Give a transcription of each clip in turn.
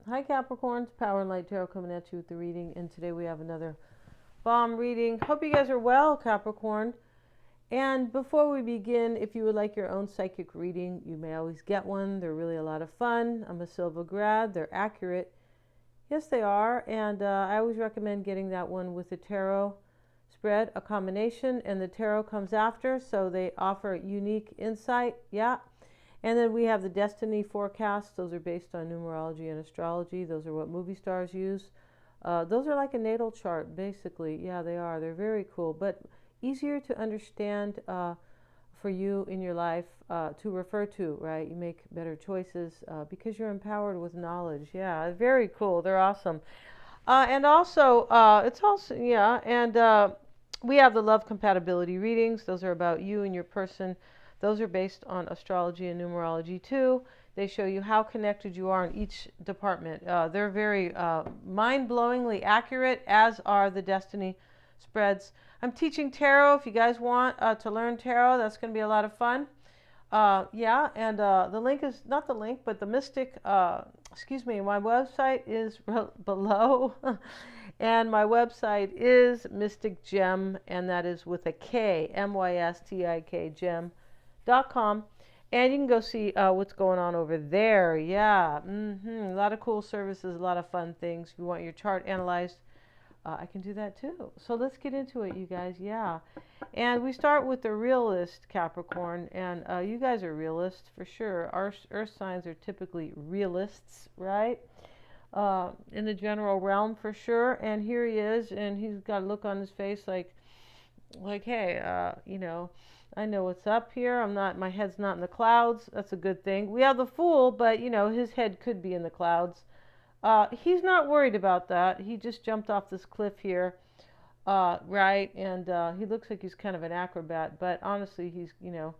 Hi Capricorns, Power and Light Tarot coming at you with the reading, and today we have another bomb reading. Hope you guys are well, Capricorn. And before we begin, if you would like your own psychic reading, you may always get one. They're really a lot of fun. I'm a Silva grad. They're accurate. Yes, they are. And I always recommend getting that one with the tarot spread, a combination, and the tarot comes after, so they offer unique insight. Yeah. And then we have the destiny forecasts. Those are based on numerology and astrology. Those are what movie stars use. Those are like a natal chart, basically. Yeah, they are. They're very cool, but easier to understand for you in your life to refer to, right? You make better choices because you're empowered with knowledge. Yeah, very cool. They're awesome. And also, it's also, yeah, and we have the love compatibility readings. Those are about you and your person. Those are based on astrology and numerology too. They show you how connected you are in each department. They're very mind-blowingly accurate, as are the destiny spreads. I'm teaching tarot. If you guys want to learn tarot, that's going to be a lot of fun. Yeah, and the link is, not the link, but the mystic, excuse me, my website is below. And my website is Mystic Gem, and that is with a K, MYSTIK, gem.com. And you can go see what's going on over there. Yeah, a lot of cool services, a lot of fun things. If you want your chart analyzed, I can do that too. So let's get into it, you guys. Yeah. And we start with the realist, Capricorn. And you guys are realists for sure. Our earth signs are typically realists, right? In the general realm for sure. And here he is, and he's got a look on his face like hey, you know, I know what's up here. My head's not in the clouds. That's a good thing. We have the Fool, but you know, his head could be in the clouds. He's not worried about that. He just jumped off this cliff here, right? And he looks like he's kind of an acrobat, but honestly, he's, you know,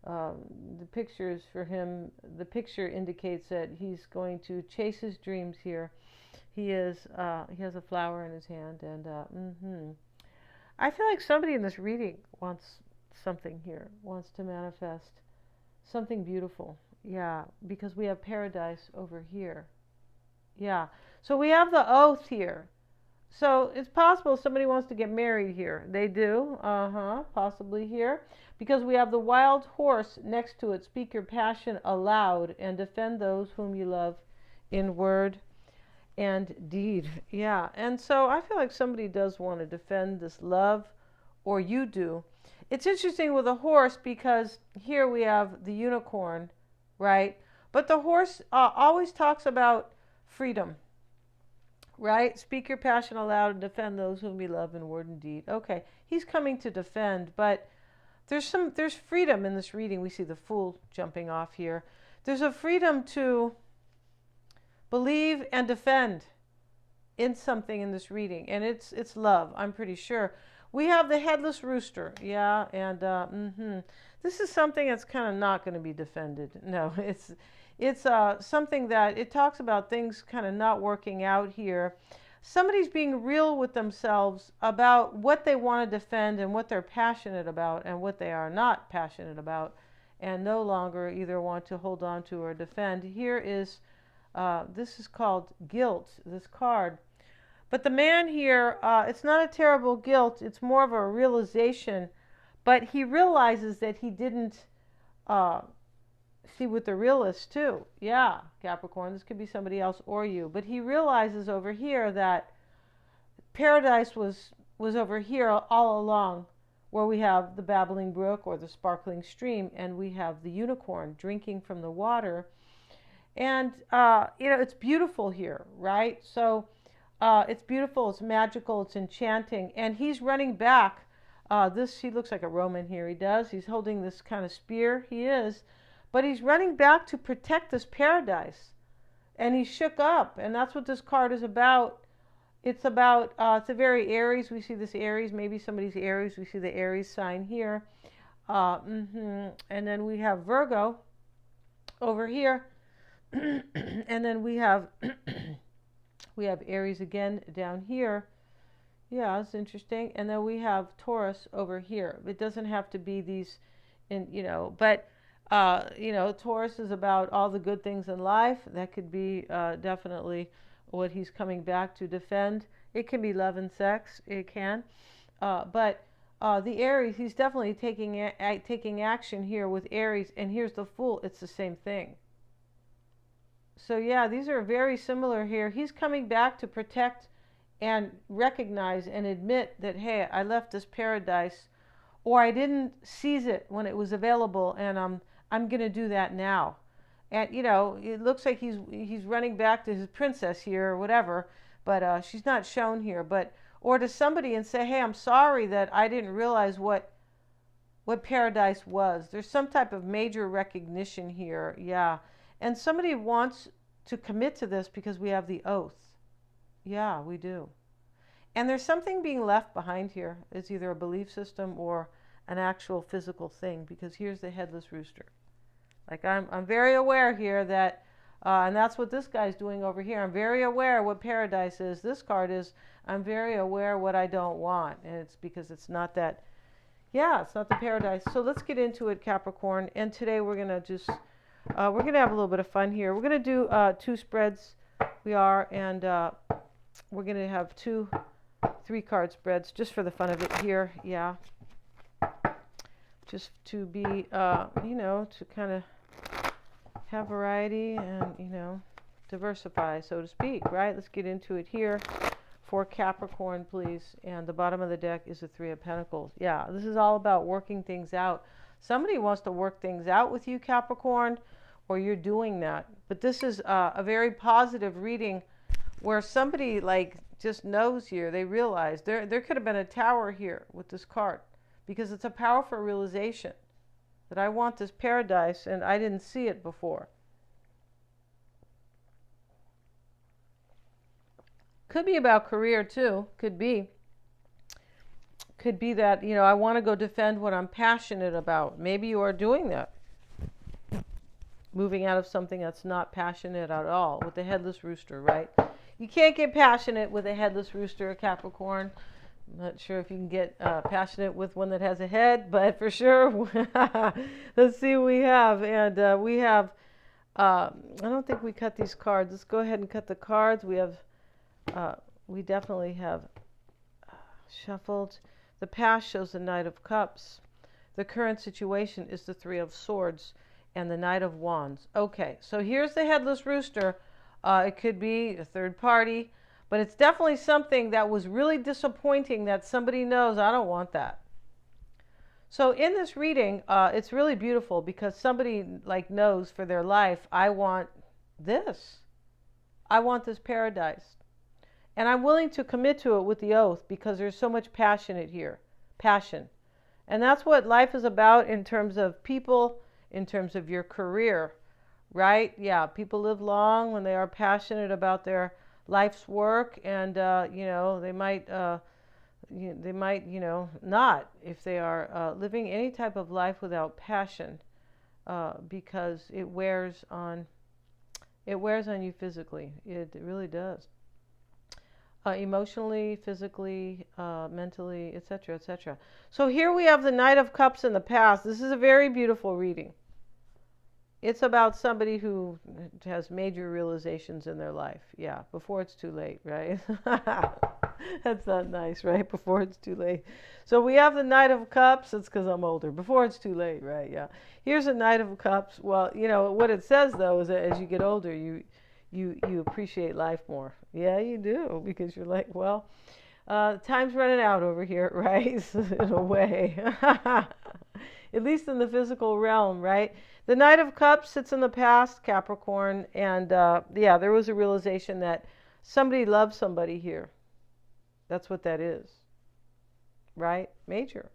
the pictures for him, the picture indicates that he's going to chase his dreams here. He has a flower in his hand, and I feel like somebody in this reading wants something here, wants to manifest something beautiful. Yeah, because we have paradise over here. Yeah, so we have the oath here. So it's possible somebody wants to get married here. They do, possibly here. Because we have the wild horse next to it. Speak your passion aloud and defend those whom you love in word and deed. Yeah, and so I feel like somebody does want to defend this love, or you do. It's interesting with a horse because here we have the unicorn, right? But the horse always talks about freedom, right? Speak your passion aloud and defend those whom you love in word and deed. Okay, he's coming to defend, but there's freedom in this reading. We see the Fool jumping off here. There's a freedom to believe and defend in something in this reading, and it's love, I'm pretty sure. We have the headless rooster, yeah, and this is something that's kind of not going to be defended. No, it's something that it talks about things kind of not working out here. Somebody's being real with themselves about what they want to defend and what they're passionate about and what they are not passionate about, and no longer either want to hold on to or defend. Here is this is called guilt, this card. But the man here, it's not a terrible guilt. It's more of a realization. But he realizes that he didn't see with the realist too. Yeah, Capricorn, this could be somebody else or you. But he realizes over here that paradise was over here all along, where we have the babbling brook or the sparkling stream, and we have the unicorn drinking from the water. And, you know, it's beautiful here, right? So it's beautiful, it's magical, it's enchanting. And he's running back. He looks like a Roman here. He does. He's holding this kind of spear. He is. But he's running back to protect this paradise. And he's shook up. And that's what this card is about. It's about, it's a very Aries. We see this Aries. Maybe somebody's Aries. We see the Aries sign here. And then we have Virgo over here. And then we have Aries again down here. Yeah, it's interesting. And then we have Taurus over here. It doesn't have to be these, you know, but Taurus is about all the good things in life. That could be definitely what he's coming back to defend. It can be love and sex. It can. But the Aries, he's definitely taking action here with Aries. And here's the Fool. It's the same thing. So yeah, these are very similar here. He's coming back to protect and recognize and admit that, hey, I left this paradise, or I didn't seize it when it was available, and I'm going to do that now. And it looks like he's running back to his princess here or whatever, but she's not shown here. But or to somebody and say, hey, I'm sorry that I didn't realize what paradise was. There's some type of major recognition here, yeah. And somebody wants to commit to this because we have the oath. Yeah, we do. And there's something being left behind here. It's either a belief system or an actual physical thing, because here's the headless rooster. Like I'm very aware here that, and that's what this guy's doing over here. I'm very aware what paradise is. This card is, I'm very aware what I don't want. And it's because it's not that, yeah, it's not the paradise. So let's get into it, Capricorn. And today we're going to just, we're going to have a little bit of fun here. We're going to do 2 spreads. We are, and we're going to have 2 3-card spreads just for the fun of it here. Yeah. Just to be, to kind of have variety and, diversify, so to speak, right? Let's get into it here for Capricorn, please. And the bottom of the deck is the 3 of Pentacles. Yeah, this is all about working things out. Somebody wants to work things out with you, Capricorn, or you're doing that. But this is a very positive reading where somebody just knows here. They realize there could have been a tower here with this card, because it's a powerful realization that I want this paradise and I didn't see it before. Could be about career too. Could be that, I want to go defend what I'm passionate about. Maybe you are doing that. Moving out of something that's not passionate at all with the headless rooster, right? You can't get passionate with a headless rooster, Capricorn. I'm not sure if you can get passionate with one that has a head, but for sure, let's see what we have. And we have, I don't think we cut these cards. Let's go ahead and cut the cards. We definitely have shuffled. The past shows the Knight of Cups. The current situation is the 3 of Swords and the Knight of Wands. Okay, so here's the headless rooster. It could be a third party, but it's definitely something that was really disappointing that somebody knows, I don't want that. So in this reading, it's really beautiful because somebody knows for their life, I want this. I want this paradise. And I'm willing to commit to it with the oath because there's so much passion here. Passion. And that's what life is about in terms of people, in terms of your career, right? Yeah, people live long when they are passionate about their life's work, and they might not if they are living any type of life without passion, because it wears on you physically. It really does. Emotionally, physically, mentally, etc., etc. So here we have the Knight of Cups in the past. This is a very beautiful reading. It's about somebody who has major realizations in their life. Yeah, before it's too late, right? That's not nice, right? Before it's too late. So we have the Knight of Cups. It's because I'm older. Before it's too late, right? Yeah. Here's a Knight of Cups. Well, what it says, though, is that as you get older, you appreciate life more. Yeah, you do, because you're like, well, time's running out over here, right? In a way. At least in the physical realm, right? The Knight of Cups sits in the past, Capricorn, and yeah, there was a realization that somebody loves somebody here. That's what that is, right? Major.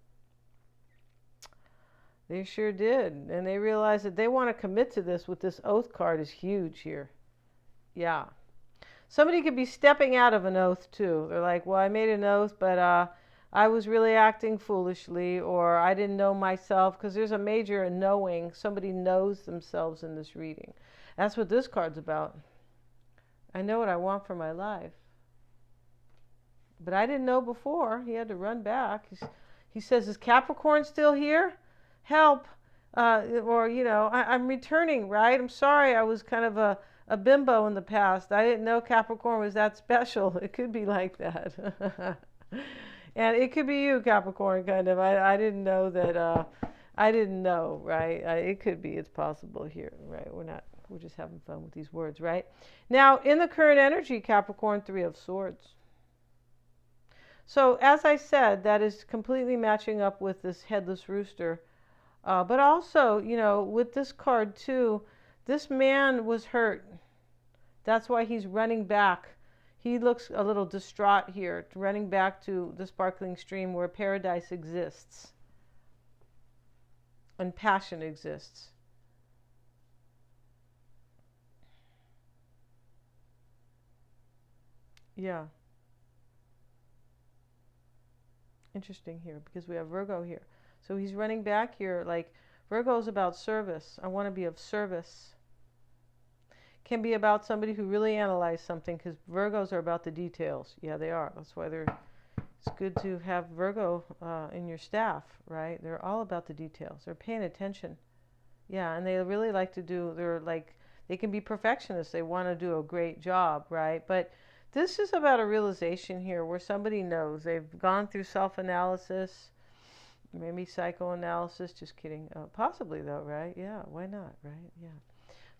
They sure did, and they realized that they want to commit to this with this oath card is huge here. Yeah. Somebody could be stepping out of an oath too. They're like, well, I made an oath, but I was really acting foolishly, or I didn't know myself, because there's a major knowing. Somebody knows themselves in this reading. That's what this card's about. I know what I want for my life. But I didn't know before. He had to run back. He says, is Capricorn still here? Help. or I'm returning, right? I'm sorry, I was kind of a bimbo in the past. I didn't know Capricorn was that special. It could be like that. And it could be you, Capricorn, kind of. I didn't know that. I didn't know, right? It could be. It's possible here, right? We're just having fun with these words, right? Now, in the current energy, Capricorn, Three of Swords. So, as I said, that is completely matching up with this headless rooster. But also, with this card too, this man was hurt. That's why he's running back. He looks a little distraught here, running back to the sparkling stream where paradise exists and passion exists. Yeah. Interesting here because we have Virgo here. So he's running back here like Virgo is about service. I want to be of service. Can be about somebody who really analyzed something because Virgos are about the details. Yeah, they are. That's why it's good to have Virgo in your staff, right? They're all about the details. They're paying attention. Yeah, and they really like to they can be perfectionists. They want to do a great job, right? But this is about a realization here where somebody knows they've gone through self-analysis, maybe psychoanalysis. Just kidding. Possibly though, right? Yeah, why not, right? Yeah.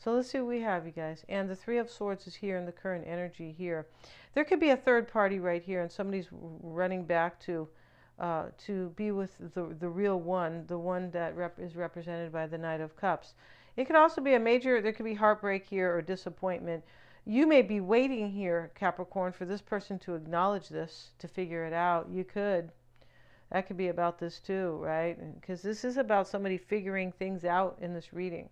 So let's see what we have, you guys. And the Three of Swords is here in the current energy here. There could be a third party right here, and somebody's running back to be with the real one, the one that is represented by the Knight of Cups. It could also be there could be heartbreak here or disappointment. You may be waiting here, Capricorn, for this person to acknowledge this, to figure it out. You could. That could be about this too, right? Because this is about somebody figuring things out in this reading.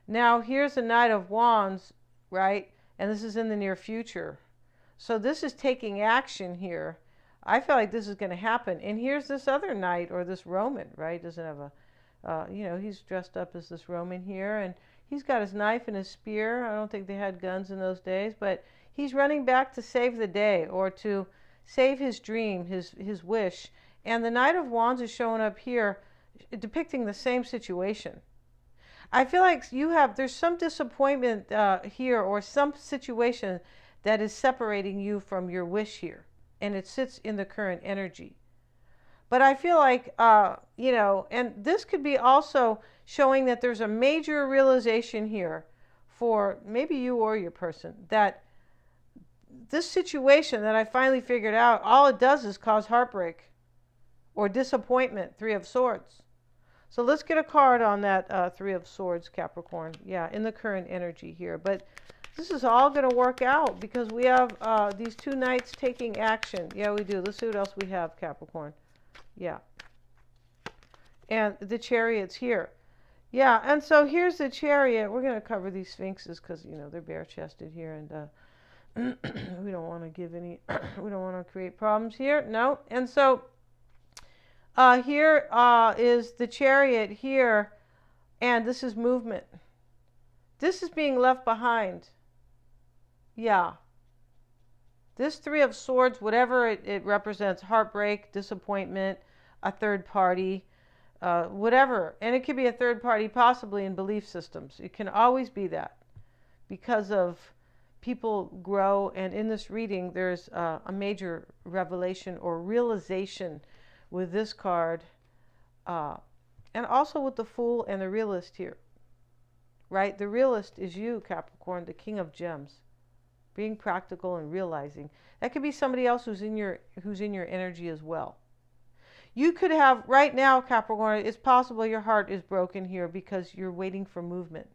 Now, here's the Knight of Wands, right? And this is in the near future. So this is taking action here. I feel like this is going to happen. And here's this other knight, or this Roman, right? Doesn't have he's dressed up as this Roman here, and he's got his knife and his spear. I don't think they had guns in those days, but he's running back to save the day or to save his dream, his wish. And the Knight of Wands is showing up here depicting the same situation. I feel like there's some disappointment here or some situation that is separating you from your wish here. And it sits in the current energy. But I feel like, and this could be also showing that there's a major realization here for maybe you or your person that this situation that I finally figured out, all it does is cause heartbreak or disappointment, Three of Swords. So let's get a card on that Three of Swords, Capricorn. Yeah, in the current energy here. But this is all going to work out because we have these two knights taking action. Yeah, we do. Let's see what else we have, Capricorn. Yeah. And the Chariot's here. Yeah, and so here's the Chariot. We're going to cover these Sphinxes because, they're bare-chested here. And we don't want to we don't want to create problems here. No. And so here is the Chariot here, and this is movement. This is being left behind. Yeah. This Three of Swords, whatever it represents, heartbreak, disappointment, a third party, whatever. And it could be a third party possibly in belief systems. It can always be that because of people grow. And in this reading, there's a major revelation or realization with this card, and also with the Fool and the Realist here, right? The Realist is you, Capricorn, the King of Gems, being practical and realizing. That could be somebody else who's in your energy as well. You could have right now, Capricorn. It's possible your heart is broken here because you're waiting for movement.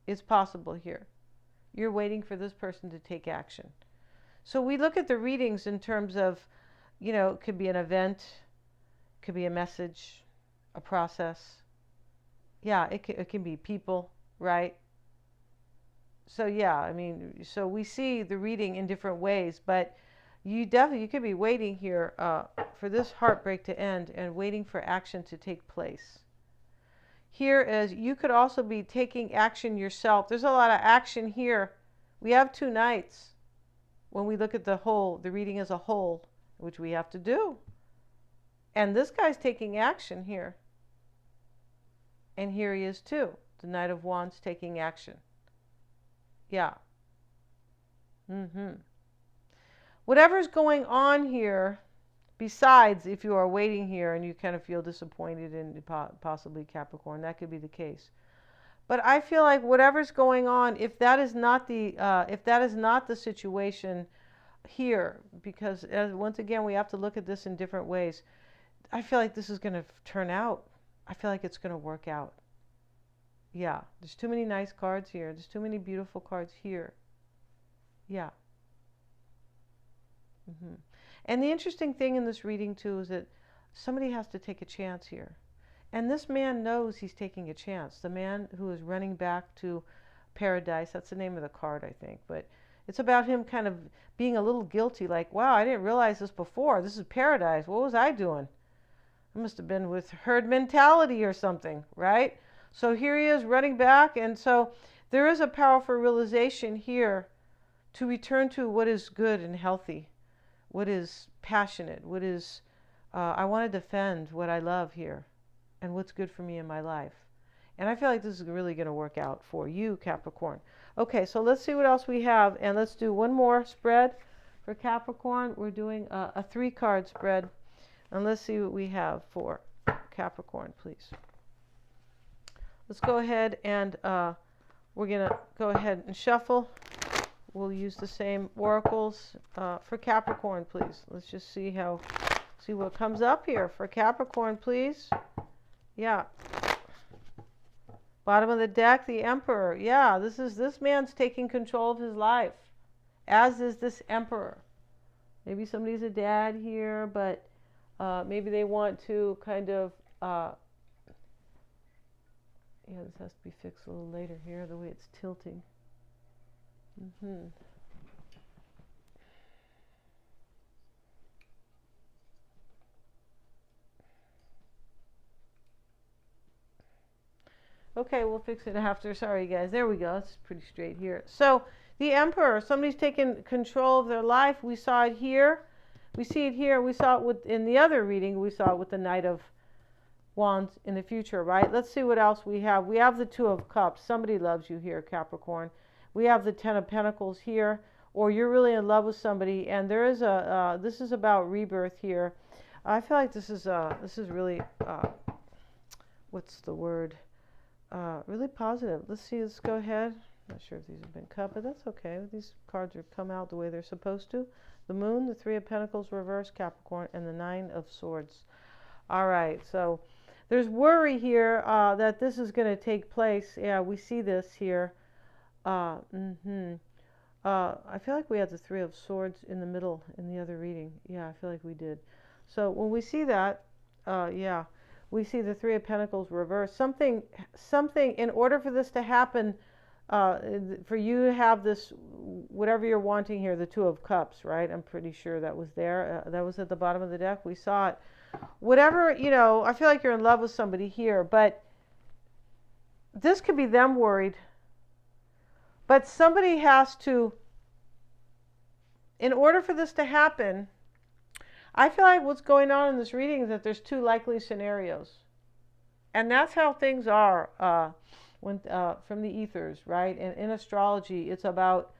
It's possible here. You're waiting for this person to take action. So we look at the readings in terms of, it could be an event, it could be a message, a process. Yeah, it can be people, right? So yeah, so we see the reading in different ways, but you could be waiting here for this heartbreak to end and waiting for action to take place. Here is, you could also be taking action yourself. There's a lot of action here. We have two knights. When we look at the reading as a whole, which we have to do. And this guy's taking action here. And here he is too, the Knight of Wands taking action. Yeah. Whatever's going on here, besides if you are waiting here and you kind of feel disappointed in possibly Capricorn, that could be the case. But I feel like whatever's going on, if that is not the situation here, because once again we have to look at this in different ways. I feel like this is going to turn out. I feel like it's going to work out. Yeah, there's too many nice cards here. There's too many beautiful cards here. Yeah. And the interesting thing in this reading too is that somebody has to take a chance here. And this man knows he's taking a chance. The man who is running back to paradise, that's the name of the card, I think. But it's about him kind of being a little guilty, like, wow, I didn't realize this before. This is paradise. What was I doing? I must have been with herd mentality or something, right? So here he is running back. And so there is a powerful realization here to return to what is good and healthy, what is passionate, what is, I want to defend what I love here and what's good for me in my life. And I feel like this is really going to work out for you, Capricorn. Okay, so let's see what else we have. And let's do one more spread for Capricorn. We're doing a 3-card spread. And let's see what we have for Capricorn, please. Let's go ahead and we're going to go ahead and shuffle. We'll use the same oracles for Capricorn, please. Let's just see what comes up here for Capricorn, please. Yeah. Bottom of the deck, the Emperor. Yeah, this man's taking control of his life, as is this Emperor. Maybe somebody's a dad here, but maybe they want to kind of yeah, this has to be fixed a little later here, the way it's tilting. Okay, we'll fix it after. Sorry, guys. There we go. It's pretty straight here. So, the Emperor, somebody's taken control of their life. We saw it here. We see it here. We saw it in the other reading. We saw it with the Knight of Wands in the future, right? Let's see what else we have. We have the Two of Cups. Somebody loves you here, Capricorn. We have the Ten of Pentacles here, or you're really in love with somebody, and there is this is about rebirth here. I feel like this is really what's the word? Really positive. Let's go ahead. Not sure if these have been cut, but that's okay. These cards have come out the way they're supposed to. The Moon, the Three of Pentacles reverse, Capricorn, and the Nine of Swords. All right, so there's worry here that this is going to take place. Yeah, we see this here. I feel like we had the Three of Swords in the middle in the other reading. Yeah, I feel like we did. So when we see that, yeah, we see the Three of Pentacles reversed. Something, in order for this to happen, for you to have this, whatever you're wanting here, the Two of Cups, right? I'm pretty sure that was there. That was at the bottom of the deck. We saw it. Whatever, I feel like you're in love with somebody here, but this could be them worried. But somebody has to, in order for this to happen, I feel like what's going on in this reading is that there's 2 likely scenarios. And that's how things are from the ethers, right? And in astrology, it's about,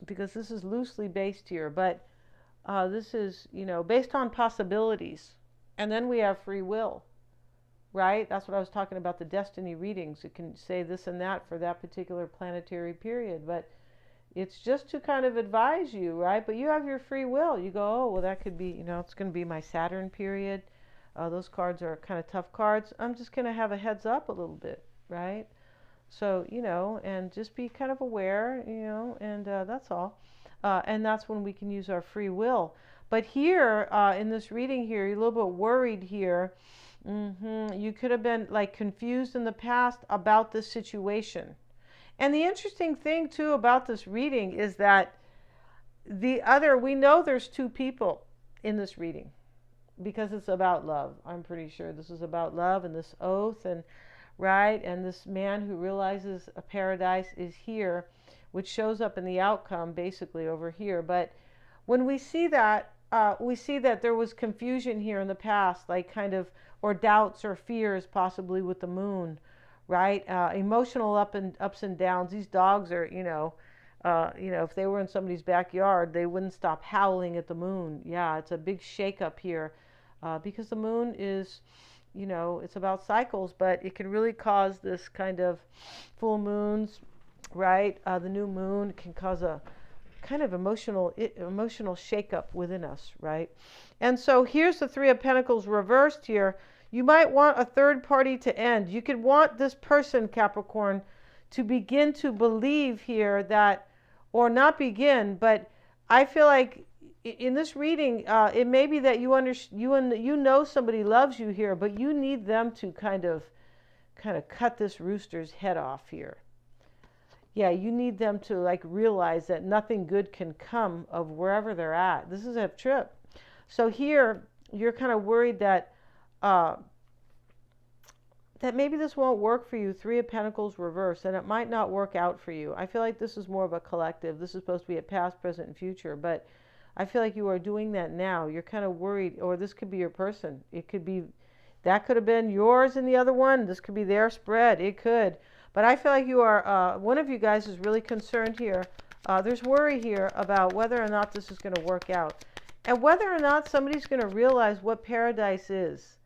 because this is loosely based here, but this is, based on possibilities. And then we have free will, right? That's what I was talking about, the destiny readings. It can say this and that for that particular planetary period, but it's just to kind of advise you, right? But you have your free will. You go, oh, well, that could be, it's going to be my Saturn period. Those cards are kind of tough cards. I'm just going to have a heads up a little bit, right? So, and just be kind of aware, and that's all. And that's when we can use our free will. But here, in this reading here, you're a little bit worried here. You could have been confused in the past about this situation. And the interesting thing too about this reading is that we know there's 2 people in this reading because it's about love. I'm pretty sure this is about love and this oath, and right, and this man who realizes a paradise is here, which shows up in the outcome basically over here. But when we see that, we see that there was confusion here in the past, like kind of, or doubts or fears possibly with the moon, right? Emotional ups and downs. These dogs are, if they were in somebody's backyard, they wouldn't stop howling at the moon. Yeah, it's a big shakeup here, because the moon is, it's about cycles, but it can really cause this kind of full moons, right? The new moon can cause a kind of emotional shakeup within us, right? And so here's the Three of Pentacles reversed here. You might want a third party to end. You could want this person, Capricorn, to begin to believe here that, or not begin, but I feel like in this reading, it may be that you know somebody loves you here, but you need them to kind of cut this rooster's head off here. Yeah, you need them to like realize that nothing good can come of wherever they're at. This is a trip. So here you're kind of worried that that maybe this won't work for you. Three of Pentacles reversed, and it might not work out for you. I feel like this is more of a collective. This is supposed to be a past, present, and future, but I feel like you are doing that now. You're kind of worried, or this could be your person. It could be, that could have been yours and the other one. This could be their spread. It could. But I feel like you are, one of you guys is really concerned here. There's worry here about whether or not this is going to work out. And whether or not somebody's going to realize what paradise is.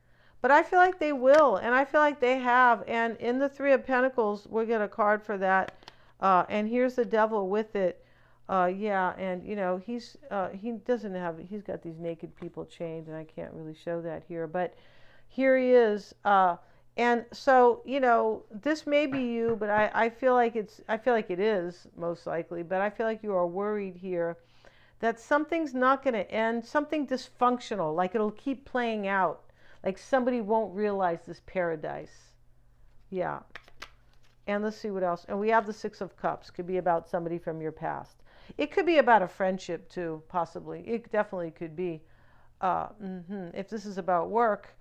But I feel like they will. And I feel like they have. And in the Three of Pentacles, we'll get a card for that. And here's the Devil with it. Yeah, and he's got these naked people chained. And I can't really show that here. But here he is. And so, this may be you, but I feel like it is most likely, but I feel like you are worried here that something's not going to end, something dysfunctional, like it'll keep playing out, like somebody won't realize this paradise. Yeah. And let's see what else. And we have the Six of Cups. Could be about somebody from your past. It could be about a friendship too, possibly. It definitely could be. If this is about work,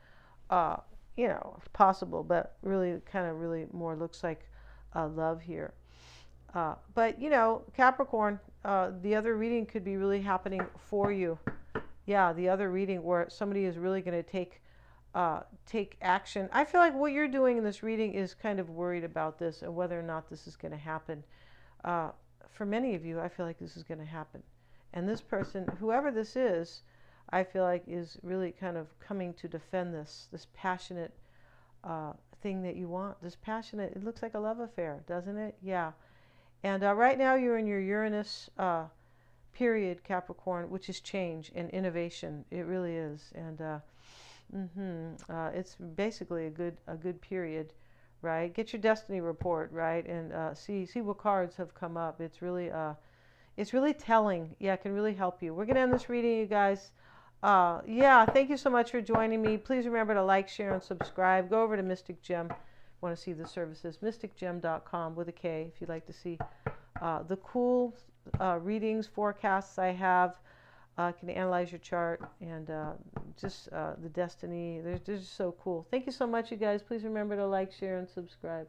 it's possible, but really more looks like love here. But Capricorn, the other reading could be really happening for you. Yeah, the other reading where somebody is really going to take action. I feel like what you're doing in this reading is kind of worried about this and whether or not this is going to happen. For many of you, I feel like this is going to happen. And this person, whoever this is, I feel like is really kind of coming to defend this passionate thing that you want. This passionate, it looks like a love affair, doesn't it? Yeah. And right now you're in your Uranus period, Capricorn, which is change and innovation. It really is. And it's basically a good period, right? Get your destiny report, right? And see what cards have come up. It's really telling. Yeah, it can really help you. We're going to end this reading, you guys. Yeah, thank you so much for joining me. Please remember to like, share, and subscribe. Go over to Mystic Gem. Want to see the services, mysticgem.com with a K if you'd like to see the cool readings, forecasts I have. Can analyze your chart and just the destiny. They're just so cool. Thank you so much, you guys. Please remember to like, share, and subscribe.